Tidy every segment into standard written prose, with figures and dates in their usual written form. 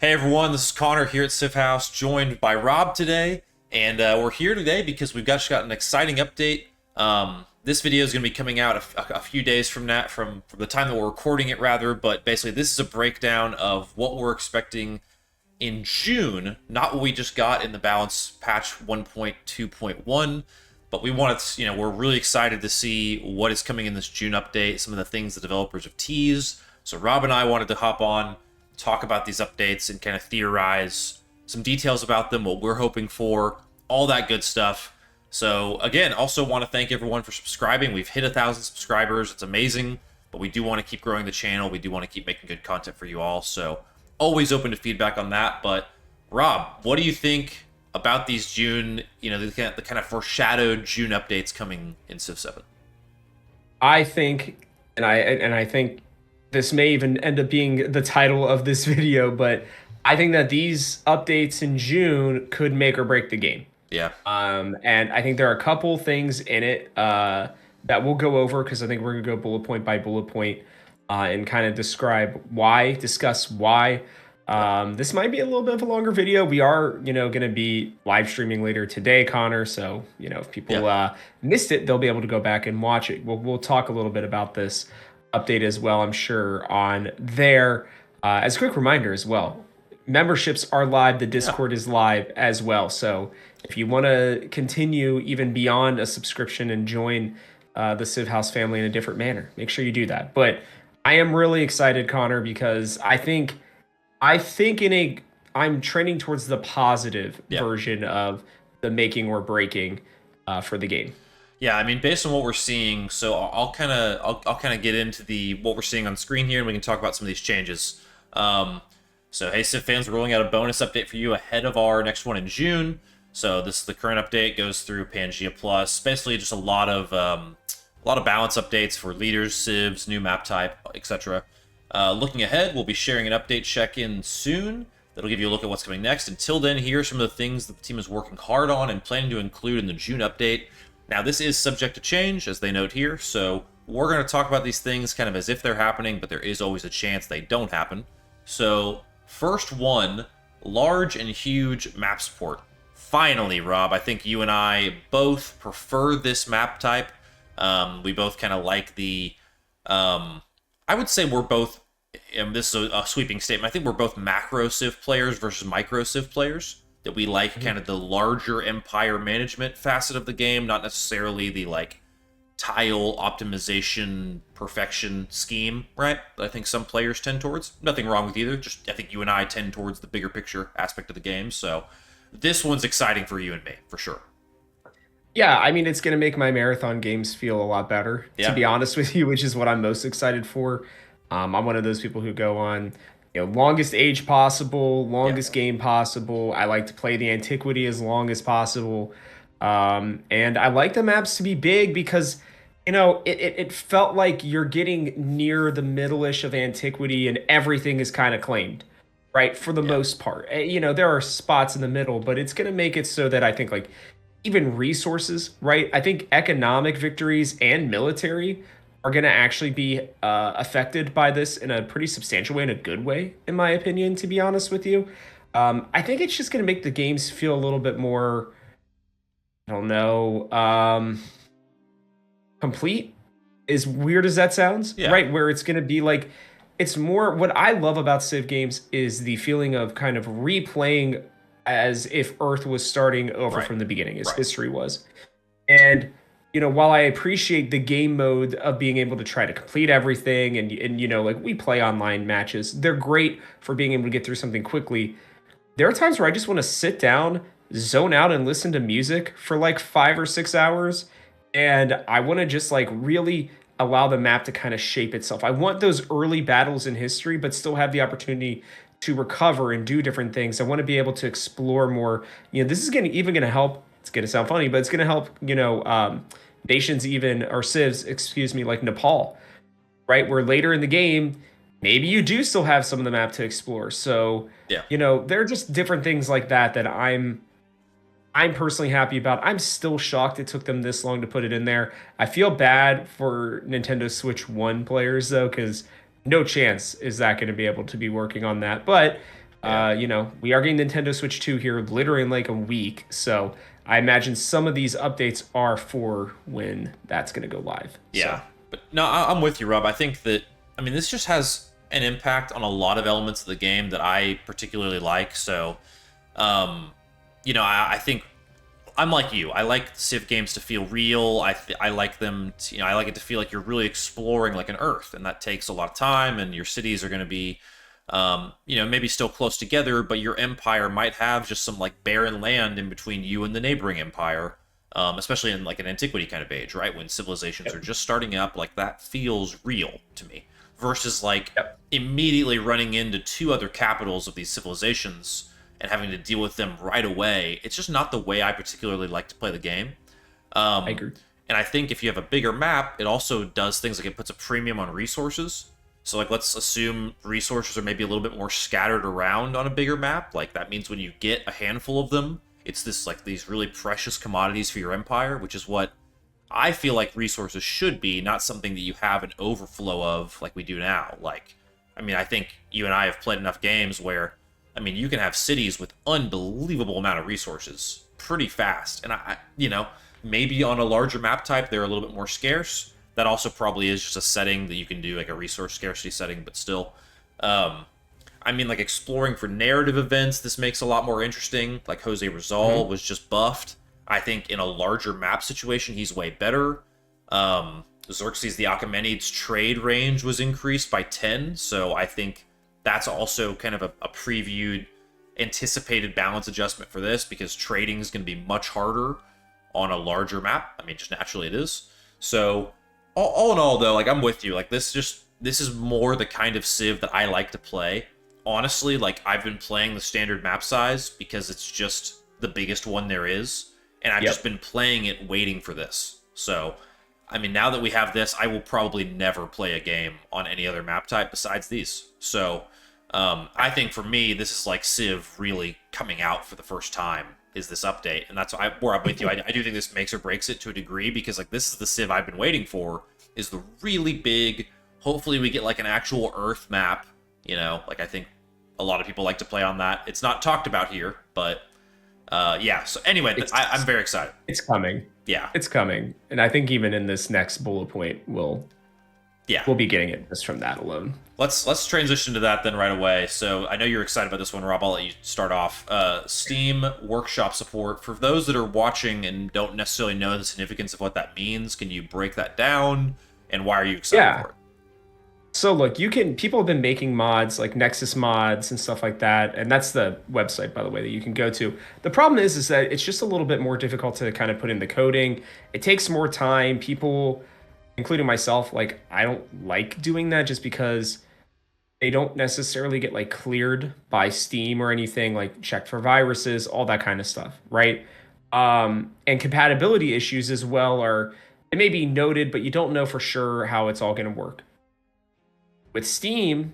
Hey everyone, this is Connor here at Haus, joined by Rob today, and we're here today because we've just got an exciting update. This video is going to be coming out a few days from that, from the time that we're recording it, rather. But basically, this is a breakdown of what we're expecting in June, not what we just got in the balance patch 1.2.1. But we wanted to, we're really excited to see what is coming in this June update, some of the things the developers have teased. So Rob and I wanted to hop on, talk about these updates, and kind of theorize some details about them, what we're hoping for, all that good stuff. So again, also want to thank everyone for subscribing. We've hit 1,000 subscribers. It's amazing, but we do want to keep growing the channel. We do want to keep making good content for you all. So always open to feedback on that. But Rob, what do you think about these June, the kind of foreshadowed June updates coming in Civ 7? I think, and I think this may even end up being the title of this video, but I think that these updates in June could make or break the game. Yeah. And I think there are a couple things in it that we'll go over, because I think we're gonna go bullet point by bullet point and kind of discuss why. This might be a little bit of a longer video. We are, going to be live streaming later today, Connor. So, if people missed it, they'll be able to go back and watch it. We'll talk a little bit about this update as well, I'm sure, on there. As a quick reminder as well, memberships are live. The Discord is live as well. So if you want to continue even beyond a subscription and join the Civ House family in a different manner, make sure you do that. But I am really excited, Connor, because I'm trending towards the positive version of the making or breaking for the game. Yeah, I mean, based on what we're seeing, so I'll kind of get into what we're seeing on screen here, and we can talk about some of these changes. So hey, Civ fans, we're rolling out a bonus update for you ahead of our next one in June. So this is the current update, goes through Pangea Plus, basically just a lot of balance updates for leaders, civs, new map type, etc. Looking ahead, we'll be sharing an update check-in soon. That'll give you a look at what's coming next. Until then, here are some of the things that the team is working hard on and planning to include in the June update. Now, this is subject to change, as they note here, so we're going to talk about these things kind of as if they're happening, but there is always a chance they don't happen. So, first one, large and huge map support. Finally, Rob, I think you and I both prefer this map type. We both kind of like I would say we're both, and this is a sweeping statement, I think we're both macro Civ players versus micro Civ players. That we like kind of the larger empire management facet of the game, not necessarily the tile optimization perfection scheme, right? That I think some players tend towards. Nothing wrong with either. Just I think you and I tend towards the bigger picture aspect of the game. So this one's exciting for you and me, for sure. Yeah, I mean, it's going to make my marathon games feel a lot better, to be honest with you, which is what I'm most excited for. I'm one of those people who go on, longest age possible, longest game possible. I like to play the antiquity as long as possible. And I like the maps to be big because, it felt like you're getting near the middle-ish of antiquity and everything is kind of claimed, right? For the most part. There are spots in the middle, but it's going to make it so that I think even resources, right? I think economic victories and military are going to actually be affected by this in a pretty substantial way, in a good way, in my opinion, to be honest with you. I think it's just going to make the games feel a little bit more, I don't know, complete, as weird as that sounds, right? Where it's going to be it's more, what I love about Civ games is the feeling of kind of replaying as if Earth was starting over from the beginning, as history was. And while I appreciate the game mode of being able to try to complete everything and we play online matches, they're great for being able to get through something quickly. There are times where I just want to sit down, zone out, and listen to music for 5 or 6 hours. And I want to just really allow the map to kind of shape itself. I want those early battles in history, but still have the opportunity to recover and do different things. I want to be able to explore more. This is even going to help. It's going to sound funny, but it's going to help, nations or civs, excuse me, like Nepal, right? Where later in the game, maybe you do still have some of the map to explore. So, there are just different things like that I'm personally happy about. I'm still shocked it took them this long to put it in there. I feel bad for Nintendo Switch 1 players, though, because no chance is that going to be able to be working on that. But Yeah. We are getting Nintendo Switch 2 here literally in like a week. So I imagine some of these updates are for when that's going to go live. So, Yeah. But no, I'm with you, Rob. I think that, I mean, this just has an impact on a lot of elements of the game that I particularly like. So, um, I think I'm like you. I like Civ games to feel real. I like them. I like it to feel like you're really exploring like an Earth, and that takes a lot of time. And your cities are going to be, maybe still close together, but your empire might have just some like barren land in between you and the neighboring empire. Especially in like an antiquity kind of age, right? When civilizations yep. are just starting up, like that feels real to me. Versus like Yep. immediately running into two other capitals of these civilizations and having to deal with them right away. It's just not the way I particularly like to play the game. I Um, agree. and I think if you have a bigger map, it also does things like it puts a premium on resources. So like let's assume resources are maybe a little bit more scattered around on a bigger map. Like that means when you get a handful of them, it's this like these really precious commodities for your empire, which is what I feel like resources should be, not something that you have an overflow of like we do now. Like, I mean, I think you and I have played enough games where, I mean, you can have cities with unbelievable amount of resources pretty fast. And maybe on a larger map type, they're a little bit more scarce. That also probably is just a setting that you can do, like a resource scarcity setting, but still. I mean, like exploring for narrative events, this makes a lot more interesting. Like Jose Rizal Hmm. was just buffed. I think in a larger map situation, he's way better. Xerxes the Achaemenids trade range was increased by 10, so I think that's also kind of a previewed, anticipated balance adjustment for this because trading is going to be much harder on a larger map. I mean, just naturally it is. So, all in all, though, like I'm with you. Like this is more the kind of Civ that I like to play. Honestly, like I've been playing the standard map size because it's just the biggest one there is, and I've just Yep. been playing it waiting for this. So, I mean, now that we have this, I will probably never play a game on any other map type besides these. So, I think for me, this is like Civ really coming out for the first time is this update, and that's where I'm with you. I do think this makes or breaks it to a degree because like this is the Civ I've been waiting for. Is the really big. Hopefully, we get like an actual Earth map. Like I think a lot of people like to play on that. It's not talked about here, but yeah. So anyway, It's I'm very excited. it's coming. Yeah, It's coming. And I think even in this next bullet point, yeah. we'll be getting it just from that alone. Let's transition to that then right away. So I know you're excited about this one, Rob. I'll let you start off. Steam Workshop support. For those that are watching and don't necessarily know the significance of what that means, can you break that down? And why are you excited Yeah. for it? So look, people have been making mods like Nexus mods and stuff like that, and that's the website, by the way, that you can go to. The problem is that it's just a little bit more difficult to kind of put in the coding. It takes more time. People, including myself, like I don't like doing that just because they don't necessarily get like cleared by Steam or anything, like checked for viruses, all that kind of stuff, right? And compatibility issues as well are it may be noted, but you don't know for sure how it's all going to work. With Steam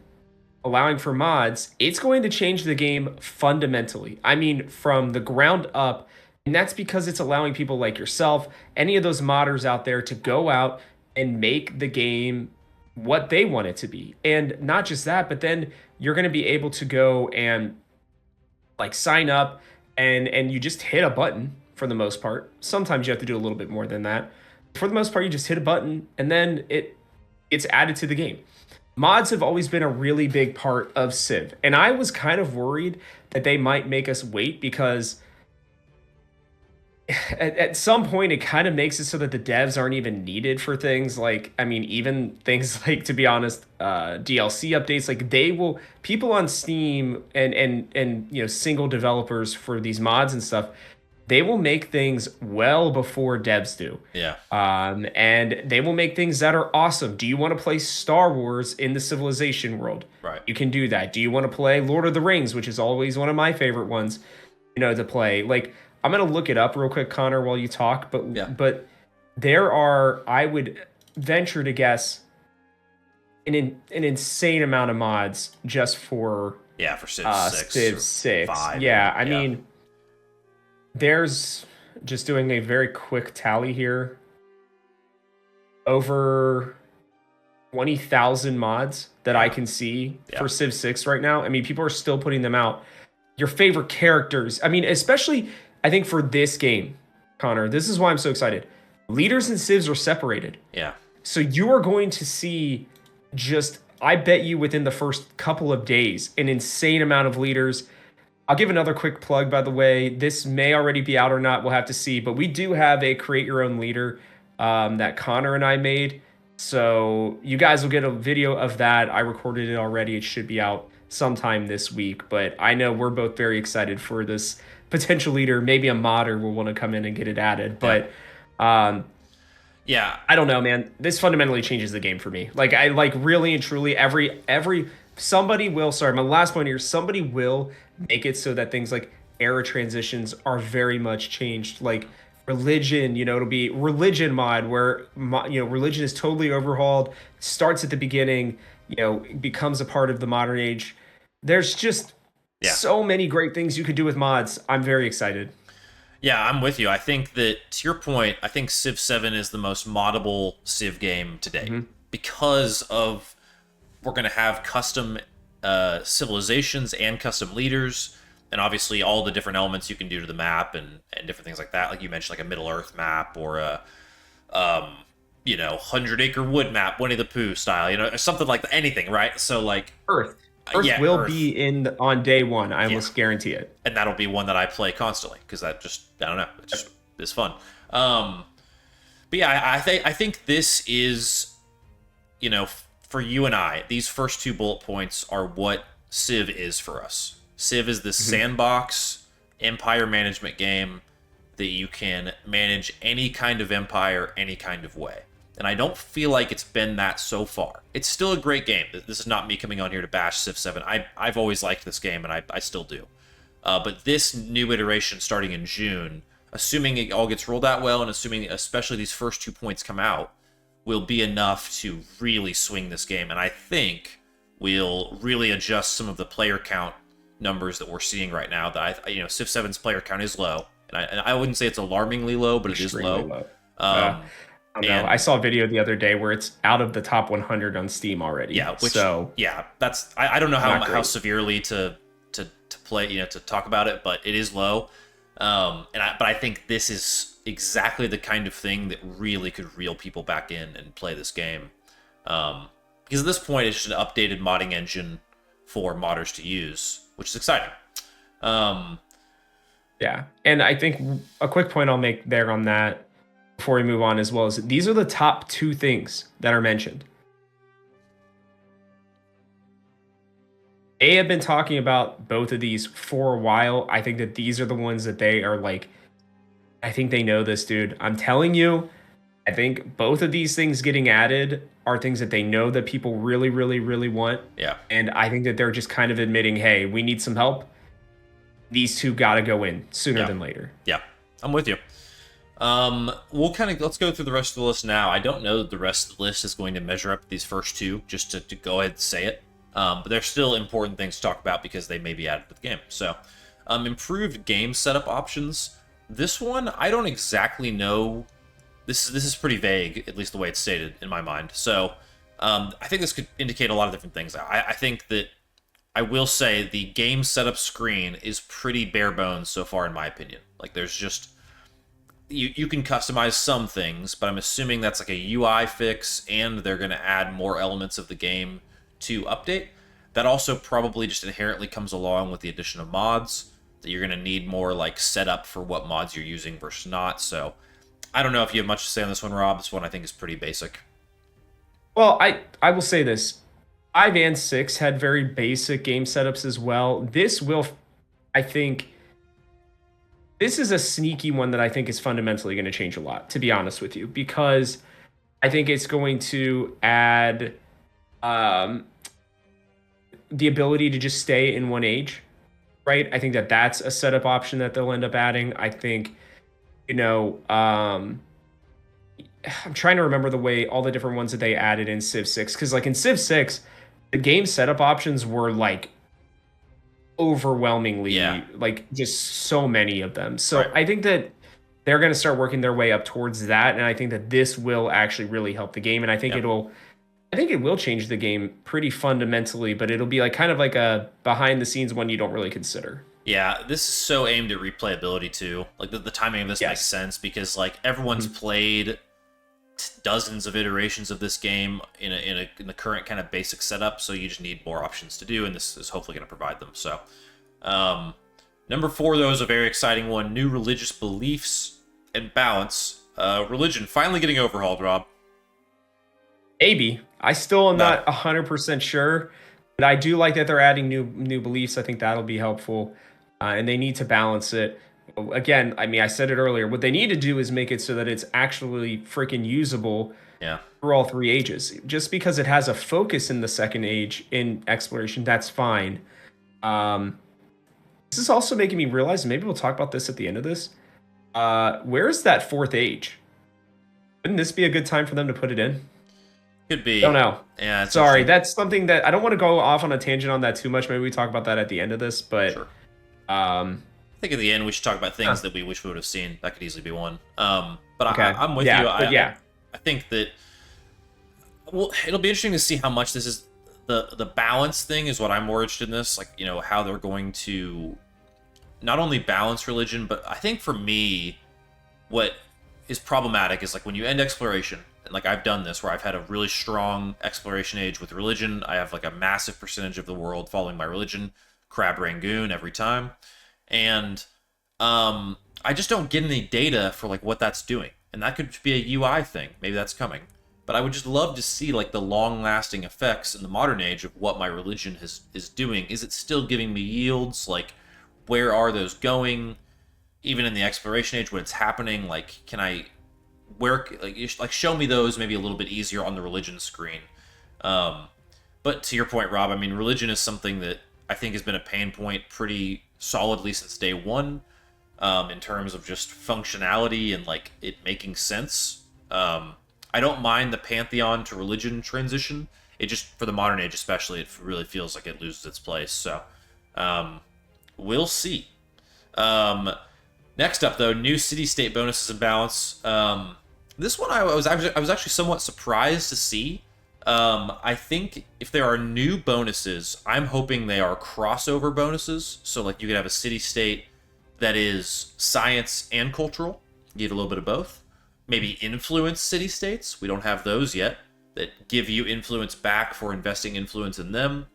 allowing for mods, it's going to change the game fundamentally. I mean, from the ground up. And that's because it's allowing people like yourself, any of those modders out there, to go out and make the game what they want it to be. And not just that, but then you're going to be able to go and like sign up and you just hit a button for the most part. Sometimes you have to do a little bit more than that. For the most part, you just hit a button and then it's added to the game. Mods have always been a really big part of Civ, and I was kind of worried that they might make us wait because at some point it kind of makes it so that the devs aren't even needed for things like, I mean, even things like, to be honest, DLC updates. Like they will, people on Steam and single developers for these mods and stuff, they will make things well before devs do. Yeah. And they will make things that are awesome. Do you want to play Star Wars in the Civilization world? Right. You can do that. Do you want to play Lord of the Rings, which is always one of my favorite ones, to play? Like, I'm gonna look it up real quick, Connor, while you talk. But Yeah. but there are, I would venture to guess, an insane amount of mods just for Yeah, for Civ 6 Civ or 6. 5. Yeah, I mean, there's just doing a very quick tally here. Over 20,000 mods that I Yeah. can see Yeah. for Civ 6 right now. I mean, people are still putting them out. Your favorite characters. I mean, especially I think for this game, Connor, this is why I'm so excited. Leaders and civs are separated. Yeah. So you are going to see just, I bet you within the first couple of days, an insane amount of leaders. I'll give another quick plug, by the way. This may already be out or not. We'll have to see. But we do have a create your own leader that Connor and I made. So you guys will get a video of that. I recorded it already. It should be out sometime this week. But I know we're both very excited for this potential leader. Maybe a modder will want to come in and get it added. But yeah, I don't know, man. This fundamentally changes the game for me. Like I like really and truly every somebody will, sorry, my last point here, somebody will make it so that things like era transitions are very much changed. Like religion, it'll be religion mod where religion is totally overhauled, starts at the beginning, becomes a part of the modern age. There's just so many great things you could do with mods. I'm very excited. Yeah, I'm with you. I think that, to your point, I think Civ 7 is the most moddable Civ game today because of we're going to have custom civilizations and custom leaders, and obviously all the different elements you can do to the map and different things like that. Like you mentioned, like a Middle Earth map or a 100-acre wood map, Winnie the Pooh style, or something like that. Anything, right? So like Earth will be in on day one. I almost guarantee it. And that'll be one that I play constantly because that just, I don't know, it just is fun. But yeah, I think this is, for you and I, these first two bullet points are what Civ is for us. Civ is this sandbox empire management game that you can manage any kind of empire, any kind of way. And I don't feel like it's been that so far. It's still a great game. This is not me coming on here to bash Civ 7. I've always liked this game, and I still do. But this new iteration starting in June, assuming it all gets rolled out well, and assuming especially these first 2 points come out, will be enough to really swing this game. And I think we'll really adjust some of the player count numbers that we're seeing right now. That Civ 7's player count is low. And I wouldn't say it's alarmingly low, but it is low. I saw a video the other day where it's out of the top 100 on Steam already. Yeah, that's I don't know how severely to play, to talk about it, but it is low. But I think this is exactly the kind of thing that really could reel people back in and play this game. Because at this point, it's just an updated modding engine for modders to use, which is exciting. Yeah, and I think a quick point I'll make there on that before we move on as well is these are the top two things that are mentioned. They have been talking about both of these for a while. I think that these are the ones that they are like, I think they know this, dude. I'm telling you, I think both of these things getting added are things that they know that people really, really, really want. Yeah. And I think that they're just kind of admitting, hey, we need some help. These two got to go in sooner than later. Yeah, I'm with you. Let's go through the rest of the list now. I don't know that the rest of the list is going to measure up these first two, just to go ahead and say it. But they're still important things to talk about because they may be added to the game. So, improved game setup options. This one, I don't exactly know. This is pretty vague, at least the way it's stated in my mind. So, I think this could indicate a lot of different things. I think that I will say the game setup screen is pretty bare bones so far, in my opinion. Like, there's just you can customize some things, but I'm assuming that's like a UI fix, and they're going to add more elements of the game to update. That also probably just inherently comes along with the addition of mods, that you're going to need more like setup for what mods you're using versus not. So I don't know if you have much to say on this one, Rob. This one I think is pretty basic. Well, I will say this. 5 and 6 had very basic game setups as well. This will, I think, this is a sneaky one that I think is fundamentally going to change a lot, to be honest with you, because I think it's going to add the ability to just stay in one age, right? I think that that's a setup option that they'll end up adding. I think, I'm trying to remember the way all the different ones that they added in Civ 6, because like in Civ 6, the game setup options were like overwhelmingly like just so many of them. So I think that they're going to start working their way up towards that, and I think that this will actually really help the game, and I think it'll I think it will change the game pretty fundamentally, but it'll be like kind of like a behind the scenes one you don't really consider. Yeah, this is so aimed at replayability too. Like the timing of this makes Yes. sense because like everyone's Mhm. played dozens of iterations of this game in the current kind of basic setup, so you just need more options to do, and this is hopefully going to provide them. So, um, number 4 though is a very exciting one: new religious beliefs and balance. Religion finally getting overhauled, Rob. Maybe. I still am No, not 100% sure, but I do like that they're adding new beliefs. I think that'll be helpful. And they need to balance it. Again, I mean, I said it earlier. What they need to do is make it so that it's actually freaking usable yeah, for all three ages. Just because it has a focus in the second age in exploration, that's fine. Um, this is also making me realize, maybe we'll talk about this at the end of this. Where's that fourth age? Wouldn't this be a good time for them to put it in? could Don't be. know. Yeah, it's Sorry, interesting. that's something that I don't want to go off on a tangent on that too much. Maybe we talk about that at the end of this, but Sure. um, I think at the end we should talk about things huh, that we wish we would have seen. That could easily be one. But okay, I'm with you. yeah, but yeah, I think that well, it'll be interesting to see how much this is the balance thing is what I'm more interested in this. Like how they're going to not only balance religion, but I think for me, what is problematic is like when you end exploration. And like I've done this where I've had a really strong exploration age with religion. I have like a massive percentage of the world following my religion, Crab Rangoon every time, and I just don't get any data for like what that's doing, and that could be a UI thing. Maybe that's coming, but I would just love to see like the long-lasting effects in the modern age of what my religion is doing. Is it still giving me yields? Like, where are those going? Even in the exploration age, when it's happening, like, can I where like show me those maybe a little bit easier on the religion screen? Um, but to your point, Rob, I mean, religion is something that I think has been a pain point pretty solidly since day one, in terms of just functionality and like it making sense. I don't mind the pantheon to religion transition. It just for the modern age, especially, it really feels like it loses its place. So um, we'll see. Um, Next up, though, new city-state bonuses and balance. This one I was actually somewhat surprised to see. I think if there are new bonuses, I'm hoping they are crossover bonuses. So like you could have a city-state that is science and cultural. You get a little bit of both. Maybe influence city-states. We don't have those yet. That give you influence back for investing influence in them.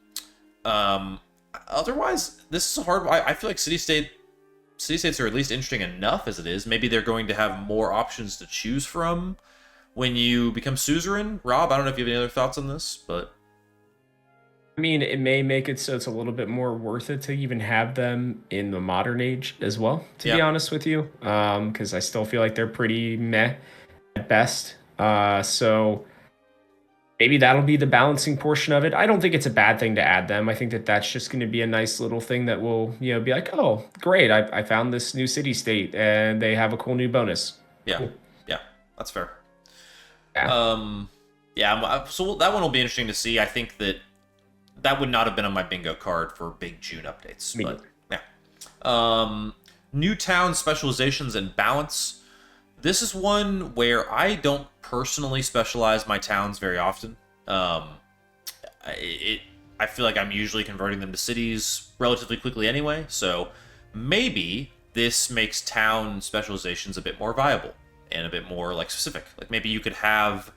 Um, Otherwise, this is a hard. I feel like city states are at least interesting enough as it is. Maybe they're going to have more options to choose from when you become suzerain. Rob, I don't know if you have any other thoughts on this, but I mean, it may make it so it's a little bit more worth it to even have them in the modern age as well. To yeah, be honest with you, because I still feel like they're pretty meh at best. So maybe that'll be the balancing portion of it. I don't think it's a bad thing to add them. I think that that's just going to be a nice little thing that will, be like, oh, great, I found this new city state and they have a cool new bonus. yeah, Cool. yeah, that's fair. Yeah, Um, yeah, so that one will be interesting to see. I think that would not have been on my bingo card for big June updates, me but neither. yeah. New town specializations and balance. This is one where I don't personally specialize my towns very often. Um, it I feel like I'm usually converting them to cities relatively quickly anyway, so maybe this makes town specializations a bit more viable and a bit more like specific. Like maybe you could have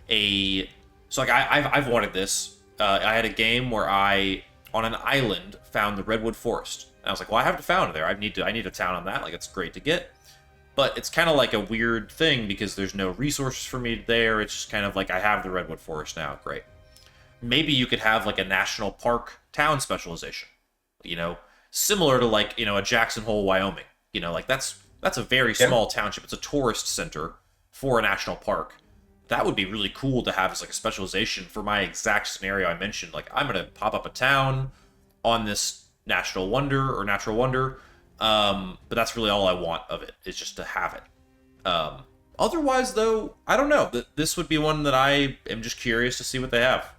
a so like I've wanted this. I had a game where I on an island found the redwood forest. And I was like, well, I haven't found it there. I need a town on that. Like it's great to get, but it's kind of like a weird thing because there's no resources for me there. It's just kind of like I have the redwood forest now. Great. Maybe you could have like a national park town specialization. You know, similar to like a Jackson Hole, Wyoming. Like that's a very Yeah. small township. It's a tourist center for a national park. That would be really cool to have as like a specialization for my exact scenario I mentioned. Like I'm gonna pop up a town on this national wonder or natural wonder, but that's really all I want of it is just to have it. Otherwise, though, I don't know. This would be one that I am just curious to see what they have.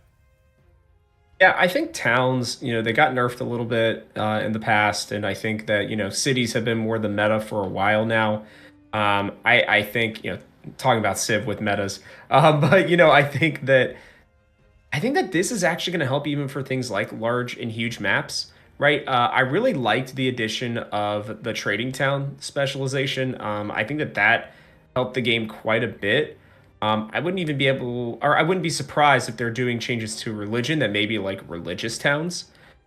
Yeah, I think towns, they got nerfed a little bit in the past, and I think that cities have been more the meta for a while now. I think talking about Civ with metas, but I think that I think that this is actually going to help even for things like large and huge maps, right? I really liked the addition of the trading town specialization. I think that that helped the game quite a bit. I wouldn't even be able, or I wouldn't be surprised if they're doing changes to religion that maybe like religious towns,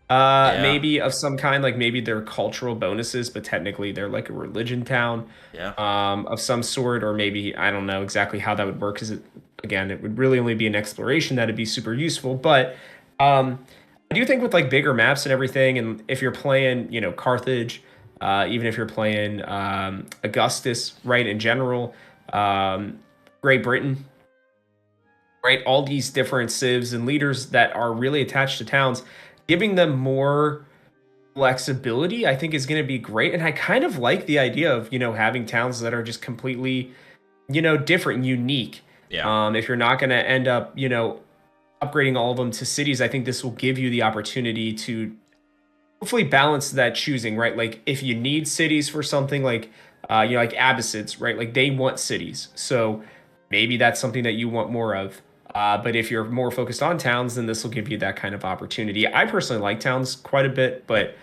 Yeah, maybe of some kind, like maybe they're cultural bonuses, but technically they're like a religion town, yeah, of some sort, or maybe I don't know exactly how that would work because again, it would really only be an exploration that'd be super useful. But I do think with like bigger maps and everything, and if you're playing, Carthage, even if you're playing Augustus, right, in general, um, Great Britain, right, all these different civs and leaders that are really attached to towns, giving them more flexibility, I think is going to be great. And I kind of like the idea of, having towns that are just completely, different, unique. yeah, If you're not going to end up, upgrading all of them to cities, I think this will give you the opportunity to hopefully balance that choosing, right? Like if you need cities for something like, like Abbasids, right? Like they want cities. So maybe that's something that you want more of. But if you're more focused on towns, then this will give you that kind of opportunity. I personally like towns quite a bit, yeah. but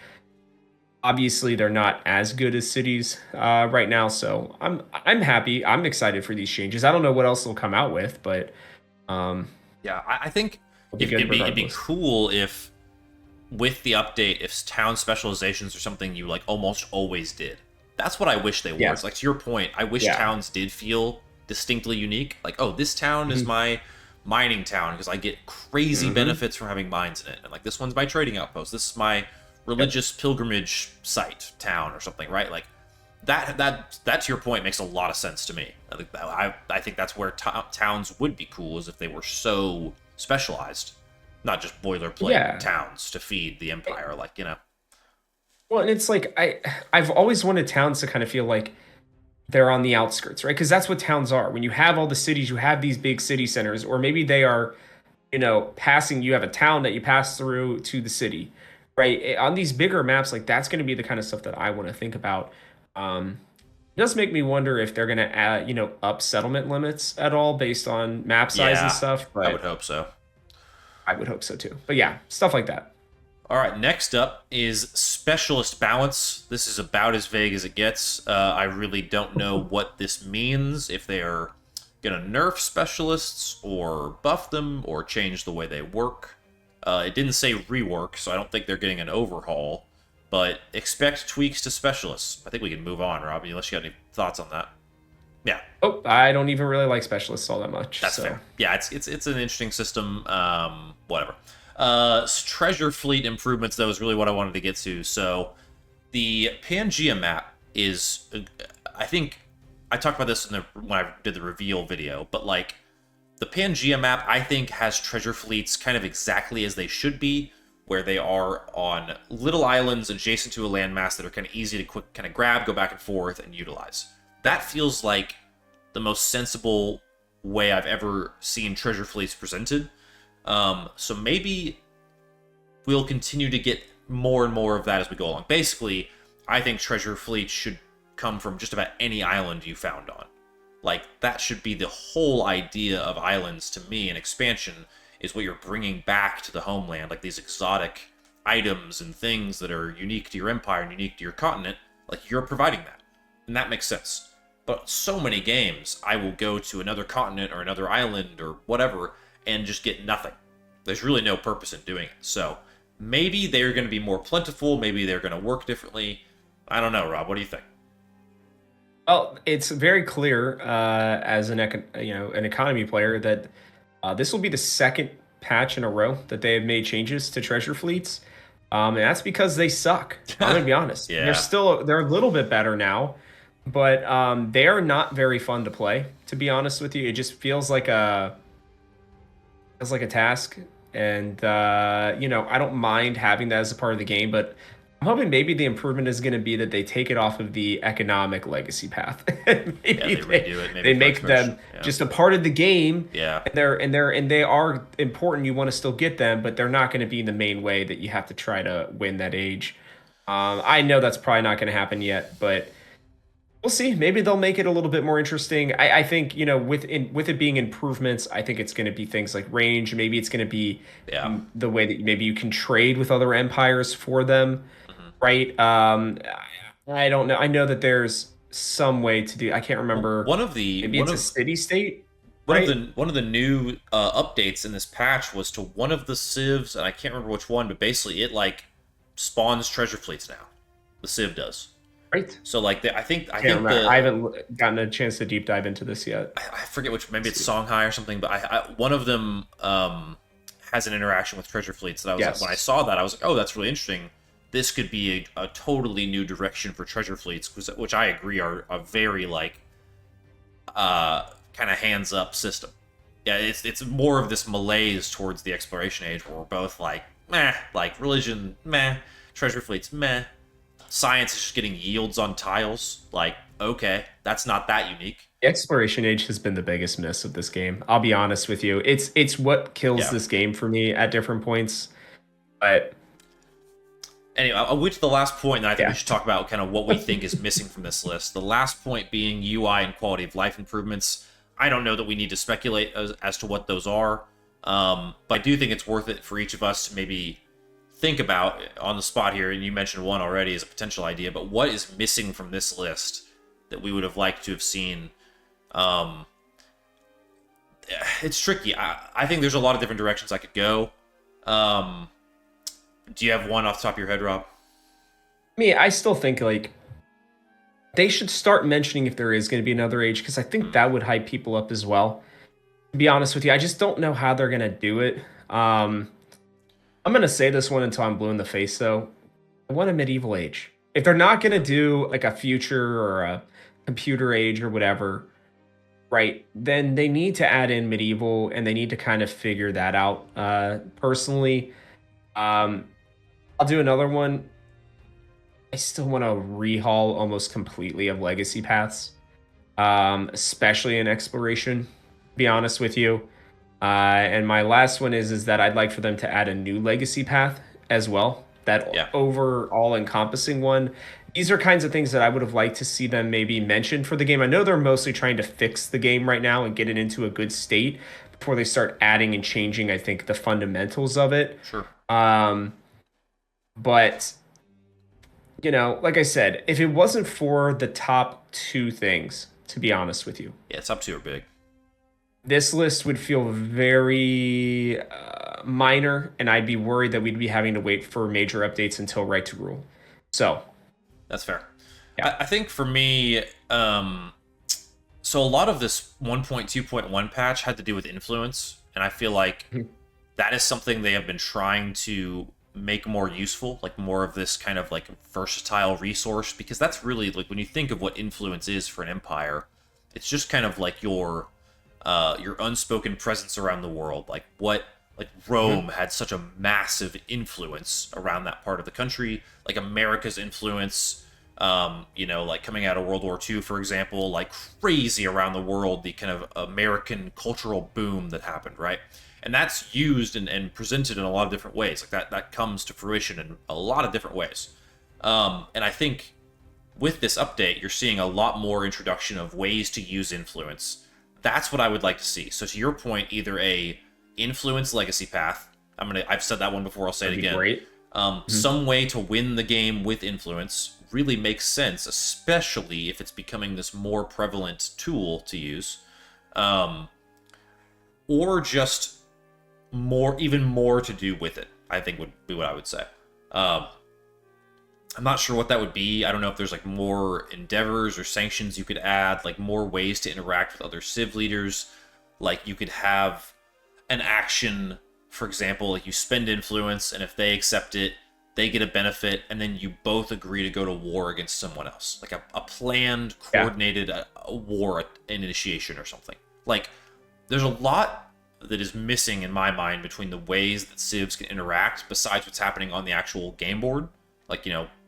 obviously they're not as good as cities right now. So I'm happy. I'm excited for these changes. I don't know what else they'll come out with, but um, Yeah, I think it'll be if good it'd be regardless. cool if with the update, if town specializations are something you like almost always did. That's what I wish they were. Yes. It's like to your point, I wish Yeah. towns did feel distinctly unique. Like, oh, this town is Mhm. my mining town because I get crazy Mhm. benefits from having mines in it. And like this one's my trading outpost. This is my Yep. religious pilgrimage site town or something, right? Like that to your point makes a lot of sense to me. I think that's where towns would be cool is if they were so specialized, not just boilerplate Yeah. towns to feed the empire. Well, and it's like I've always wanted towns to kind of feel like they're on the outskirts, right? Because that's what towns are. When you have all the cities, you have these big city centers, or maybe they are, passing. You have a town that you pass through to the city, right? On these bigger maps, like that's going to be the kind of stuff that I want to think about. It does make me wonder if they're going to add, up settlement limits at all based on map size and Yeah, stuff. I would But hope so. I would hope so too. But yeah, stuff like that. All right, next up is specialist balance. This is about as vague as it gets. I really don't know what this means, if they are going to nerf specialists or buff them or change the way they work. It didn't say rework, so I don't think they're getting an overhaul, but expect tweaks to specialists. I think we can move on, Robbie, unless you got any thoughts on that. Yeah, Oh, I don't even really like specialists all that much. that's So fair. Yeah, it's an interesting system. Whatever. Treasure fleet improvements, though, is really what I wanted to get to. So the Pangea map is, I think, I talked about this when I did the reveal video, but like the Pangea map, I think, has treasure fleets kind of exactly as they should be, where they are on little islands adjacent to a landmass that are kind of easy to quick kind of grab, go back and forth, and utilize. That feels like the most sensible way I've ever seen treasure fleets presented. So maybe we'll continue to get more and more of that as we go along. Basically, I think treasure fleets should come from just about any island you found on. Like, that should be the whole idea of islands to me. And expansion is what you're bringing back to the homeland, like these exotic items and things that are unique to your empire and unique to your continent. Like, you're providing that. And that makes sense. But so many games, I will go to another continent or another island or whatever and just get nothing. There's really no purpose in doing it. So maybe they're going to be more plentiful. Maybe they're going to work differently. I don't know, Rob. What do you think? well, it's very clear as an economy player that this will be the second patch in a row that they have made changes to treasure fleets, and that's because they suck. I'm gonna be honest. Yeah. They're a little bit better now, but they are not very fun to play. To be honest with you, it just feels like a task, and I don't mind having that as a part of the game, but I'm hoping maybe the improvement is going to be that they take it off of the economic legacy path. Yeah, Maybe they redo it. they Maybe for make them expansion. Yeah. just a part of the game, Yeah. and they are important. You want to still get them, but they're not going to be the main way that you have to try to win that age. I know that's probably not going to happen yet, but We'll see. Maybe they'll make it a little bit more interesting. I think, with it being improvements, I think it's going to be things like range. Maybe it's going to be Yeah. the way that maybe you can trade with other empires for them, Hmm. right? I don't know. I know that there's some way to do. I can't Well, remember. one of the Maybe it's a city state, one of right? the one of the new updates in this patch was to one of the civs, and I can't remember which one, but basically it like spawns treasure fleets now. The civ does. Right. So like I Can't think remember. I the haven't gotten a chance to deep dive into this yet. I forget which, maybe Let's it's see. Songhai or something, but one of them has an interaction with treasure fleets that I was like, when I Yes. saw that I was like, oh, that's really interesting. This could be a totally new direction for treasure fleets, which I agree are a very like kind of hands up system. Yeah, it's more of this malaise towards the exploration age where we're both like meh, like religion meh, treasure fleets meh, science is just getting yields on tiles. Like okay, that's not that unique. The exploration age has been the biggest miss of this game. I'll be honest with you. It's what kills Yeah. this game for me at different points. But Anyway, I'll wait to the last point, and I think we yeah. should talk about kind of what we think is missing from this list. The last point being UI and quality of life improvements. I don't know that we need to speculate as to what those are, but I do think it's worth it for each of us to maybe think about on the spot here. And you mentioned one already as a potential idea, but what is missing from this list that we would have liked to have seen? Um, it's tricky. I think there's a lot of different directions I could go. Um, do you have one off the top of your head, Rob? I still think like they should start mentioning if there is going to be another age because I think Hmm. that would hype people up as well. To be honest with you, I just don't know how they're going to do it. Um, I'm going to say this one until I'm blue in the face though. I want a medieval age. If they're not going to do like a future or a computer age or whatever, right, then they need to add in medieval and they need to kind of figure that out. Personally, um, I'll do another one. I still want to rehaul almost completely of legacy paths, especially in exploration. To be honest with you, and my last one is that I'd like for them to add a new legacy path as well. That Yeah. overall encompassing one. These are kinds of things that I would have liked to see them maybe mention for the game. I know they're mostly trying to fix the game right now and get it into a good state before they start adding and changing, I think, the fundamentals of it. Sure. Um, but like I said, if it wasn't for the top two things, to be honest with you, Yeah, top two are big. this list would feel very minor, and I'd be worried that we'd be having to wait for major updates until Right to Rule. So, That's fair. yeah. I think for me, so a lot of this 1.2.1 patch had to do with influence, and I feel like Mhm. that is something they have been trying to make more useful, like more of this kind of like versatile resource, because that's really like when you think of what influence is for an empire, it's just kind of like your unspoken presence around the world, like Rome had such a massive influence around that part of the country, like America's influence, like coming out of World War II, for example, like crazy around the world, the kind of American cultural boom that happened, right? And that's used and presented in a lot of different ways. Like that comes to fruition in a lot of different ways. And I think with this update, you're seeing a lot more introduction of ways to use influence. That's what I would like to see. So to your point, either a influence legacy path. I've said that one before. I'll say it That'd be again. great. Mhm. Some way to win the game with influence really makes sense, especially if it's becoming this more prevalent tool to use, um, or just even more to do with it. I think would be what I would say. Um, I'm not sure what that would be. I don't know if there's like more endeavors or sanctions you could add, like more ways to interact with other civ leaders. Like you could have an action, for example, like you spend influence, and if they accept it, they get a benefit, and then you both agree to go to war against someone else, like a planned, Yeah. coordinated a war initiation or something. Like there's a lot that is missing in my mind between the ways that civs can interact besides what's happening on the actual game board. Like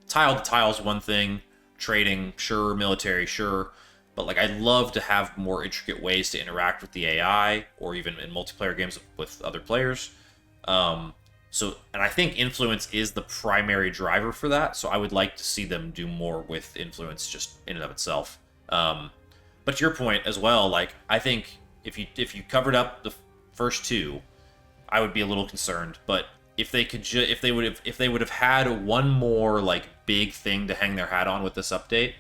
tile to tile is one thing, trading sure, military sure, but like I'd love to have more intricate ways to interact with the AI or even in multiplayer games with other players. Um, So, and I think influence is the primary driver for that. So I would like to see them do more with influence just in and of itself. But to your point as well, like I think if you covered up the first two, I would be a little concerned. But if they could, if they would have had one more like big thing to hang their hat on with this update,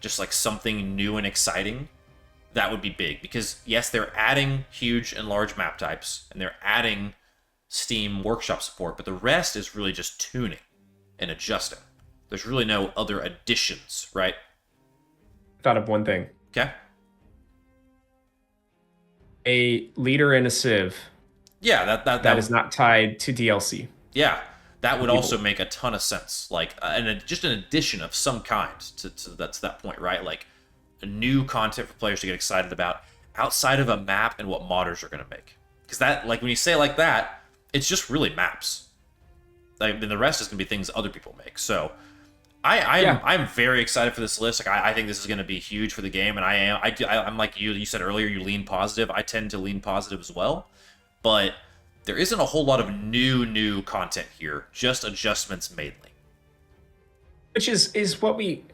just like something new and exciting, that would be big. Because yes, they're adding huge and large map types, and they're adding Steam Workshop support, but the rest is really just tuning and adjusting. There's really no other additions, right? Thought of one thing. Okay. A leader and a civ. Yeah, that is not tied to DLC. Yeah, that would also make a ton of sense. Like, just an addition of some kind to that point, right? Like, a new content for players to get excited about outside of a map and what modders are going to make. Because that, like, when you say it like that, it's just really maps. Like, then the rest is going to be things other people make. So, I'm very excited for this list. Like, I think this is going to be huge for the game, and I'm like you said earlier. You lean positive. I tend to lean positive as well, but there isn't a whole lot of new content here. Just adjustments mainly, which is what we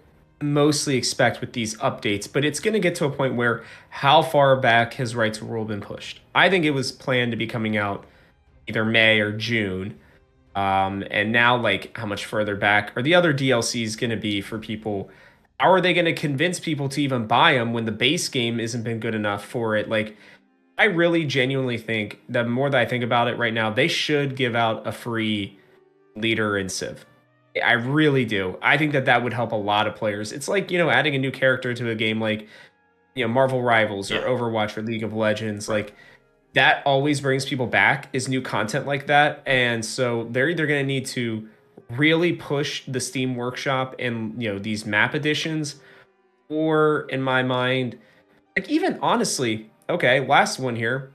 mostly expect with these updates. But it's going to get to a point where how far back has Right to Rule been pushed? I think it was planned to be coming out either May or June. And now, like, how much further back are the other DLCs going to be for people? How are they going to convince people to even buy them when the base game isn't been good enough for it? Like, I really genuinely think the more that I think about it right now, they should give out a free leader in Civ. I really do. I think that would help a lot of players. It's like, adding a new character to a game like, Marvel Rivals or Overwatch or League of Legends. Like, that always brings people back is new content like that. And so they're either going to need to really push the Steam Workshop and, these map additions, or in my mind, like, even honestly, okay, last one here,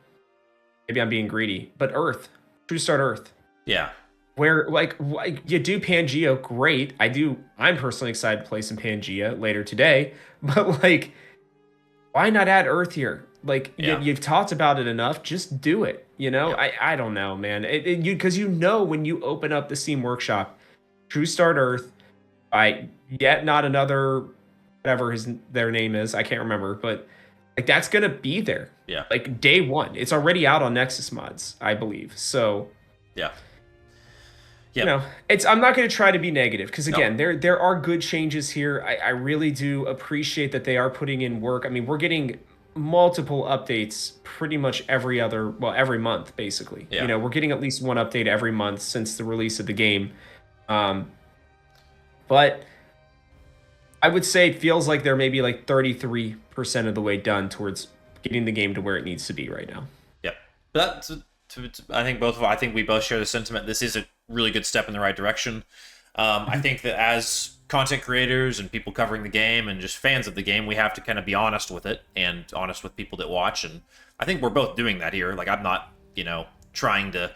maybe I'm being greedy, but Earth, True Start Earth. Yeah. Where, like you do Pangea, great. I'm personally excited to play some Pangea later today, but like, why not add Earth here? Like, you've talked about it enough. Just do it. I don't know, man. Because when you open up the Steam Workshop, True Start Earth, yet not another, whatever their name is, I can't remember, but like that's gonna be there. Yeah. Like day one, it's already out on Nexus Mods, I believe. So. Yeah. I'm not going to try to be negative because again, there are good changes here. I really do appreciate that they are putting in work. I mean, we're getting multiple updates pretty much every month, basically. Yeah. We're getting at least one update every month since the release of the game. But I would say it feels like they're maybe like 33% of the way done towards getting the game to where it needs to be right now. Yep. But I think we both share the sentiment. This is a really good step in the right direction. I think that as content creators and people covering the game and just fans of the game, we have to kind of be honest with it and honest with people that watch. And I think we're both doing that here. Like, I'm not, trying to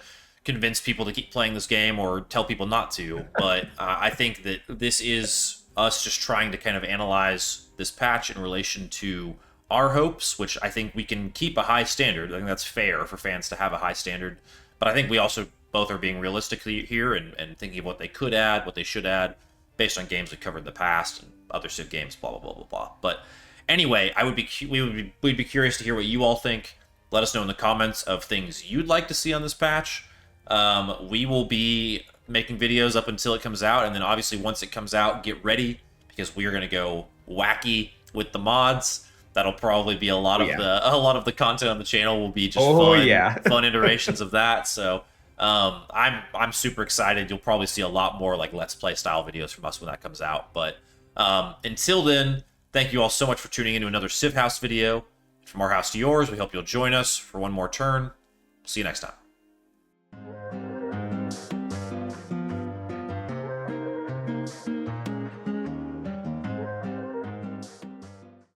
convince people to keep playing this game or tell people not to. But I think that this is us just trying to kind of analyze this patch in relation to our hopes, which I think we can keep a high standard. I think that's fair for fans to have a high standard. But I think we also both are being realistic here and thinking of what they could add, what they should add, based on games we covered in the past and other Civ games, blah, blah, blah, blah, blah. But anyway, we'd be curious to hear what you all think. Let us know in the comments of things you'd like to see on this patch. We will be making videos up until it comes out, and then obviously once it comes out, get ready, because we are going to go wacky with the mods. That'll probably be a lot of the content on the channel will be just fun iterations of that. So I'm super excited. You'll probably see a lot more like Let's Play style videos from us when that comes out. But until then, thank you all so much for tuning into another Civ House video. From our house to yours, we hope you'll join us for one more turn. See you next time.